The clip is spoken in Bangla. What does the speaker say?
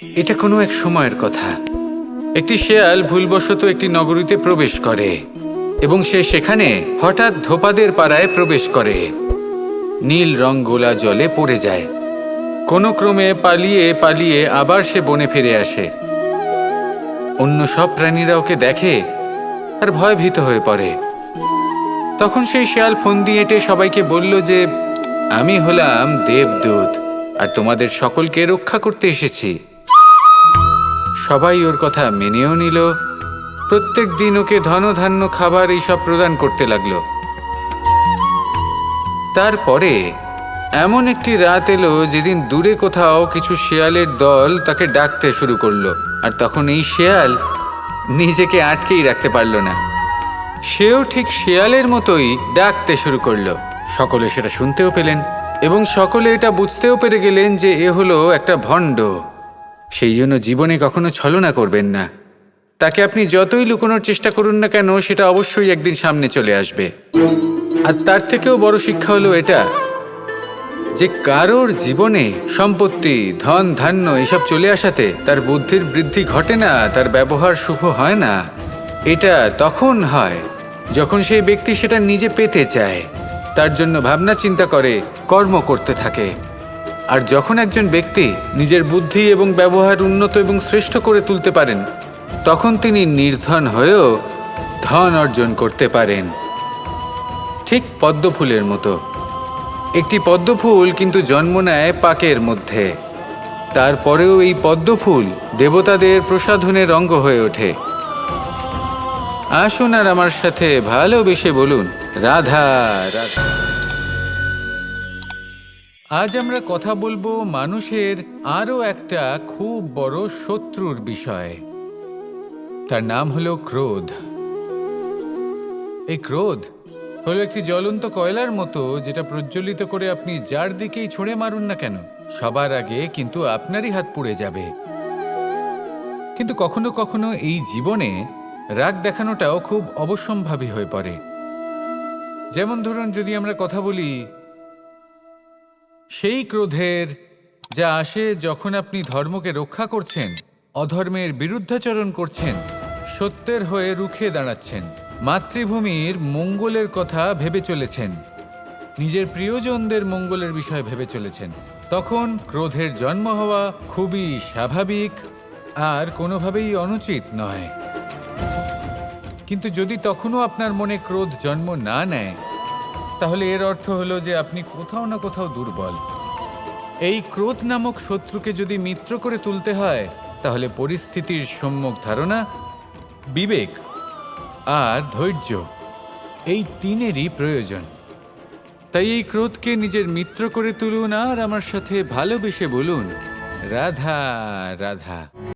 এটা কোনো এক সময়ের কথা। একটি শেয়াল ভুলবশত একটি নগরীতে প্রবেশ করে এবং সে সেখানে হঠাৎ ধোপাদের পাড়ায় প্রবেশ করে। নীল রং গোলা জলে পড়ে যায়। কোনো ক্রমে পালিয়ে পালিয়ে আবার সে বনে ফিরে আসে। অন্য সব প্রাণীরা ওকে দেখে আর ভয়ভীত হয়ে পড়ে। তখন সেই শেয়াল ফন্দি এঁটে সবাইকে বলল যে আমি হলাম দেবদূত আর তোমাদের সকলকে রক্ষা করতে এসেছি। সবাই ওর কথা মেনেও নিল। প্রত্যেক দিন ওকে ধনধান্য খাবার এইসব প্রদান করতে লাগলো। তারপরে এমন একটি রাত এলো যেদিন দূরে কোথাও কিছু শেয়ালের দল তাকে ডাকতে শুরু করলো। আর তখন এই শেয়াল নিজেকে আটকেই রাখতে পারল না। সেও ঠিক শেয়ালের মতোই ডাকতে শুরু করলো। সকলে সেটা শুনতেও পেলেন এবং সকলে এটা বুঝতেও পেরে গেলেন যে এ হলো একটা ভণ্ড। সেই জন্য জীবনে কখনো ছলনা করবেন না। তাকে আপনি যতই লুকোনোর চেষ্টা করুন না কেন, সেটা অবশ্যই একদিন সামনে চলে আসবে। আর তার থেকেও বড় শিক্ষা হলো এটা যে কারোর জীবনে সম্পত্তি, ধন ধান্য এসব চলে আসাতে তার বুদ্ধির বৃদ্ধি ঘটে না, তার ব্যবহার শুভ হয় না। এটা তখন হয় যখন সেই ব্যক্তি সেটা নিজে পেতে চায়, তার জন্য ভাবনা চিন্তা করে, কর্ম করতে থাকে। আর যখন একজন ব্যক্তি নিজের বুদ্ধি এবং ব্যবহার উন্নত এবং শ্রেষ্ঠ করে তুলতে পারেন, তখন তিনি নির্ধন হয়েও ধন অর্জন করতে পারেন। ঠিক পদ্মফুলের মতো। একটি পদ্মফুল কিন্তু জন্ম নেয় পাকের মধ্যে। তারপরেও এই পদ্মফুল দেবতাদের প্রসাধনের অঙ্গ হয়ে ওঠে। আসুন আর আমার সাথে ভালোবেসে বলুন, রাধা রাধা। আজ আমরা কথা বলবো মানুষের আরও একটা খুব বড় শত্রুর বিষয়। তার নাম হলো ক্রোধ। এই ক্রোধ হলো একটি জ্বলন্ত কয়লার মতো, যেটা প্রজ্বলিত করে আপনি যার দিকেই ছুঁড়ে মারুন না কেন, সবার আগে কিন্তু আপনারই হাত পুড়ে যাবে। কিন্তু কখনো কখনো এই জীবনে রাগ দেখানোটাও খুব অবশ্যম্ভাবী হয়ে পড়ে। যেমন ধরুন, যদি আমরা কথা বলি সেই ক্রোধের, যা আসে যখন আপনি ধর্মকে রক্ষা করছেন, অধর্মের বিরুদ্ধাচরণ করছেন, সত্যের হয়ে রুখে দাঁড়াচ্ছেন, মাতৃভূমির মঙ্গলের কথা ভেবে চলেছেন, নিজের প্রিয়জনদের মঙ্গলের বিষয় ভেবে চলেছেন, তখন ক্রোধের জন্ম হওয়া খুবই স্বাভাবিক আর কোনোভাবেই অনুচিত নয়। কিন্তু যদি তখনও আপনার মনে ক্রোধ জন্ম না নেয়, তাহলে এর অর্থ হলো যে আপনি কোথাও না কোথাও দুর্বল। এই ক্রোধ নামক শত্রুকে যদি মিত্র করে তুলতে হয়, তাহলে পরিস্থিতির সম্যক ধারণা, বিবেক আর ধৈর্য, এই তিনেরই প্রয়োজন। তাই এই ক্রোধকে নিজের মিত্র করে তুলুন আর আমার সাথে ভালোবেসে বলুন, রাধা রাধা।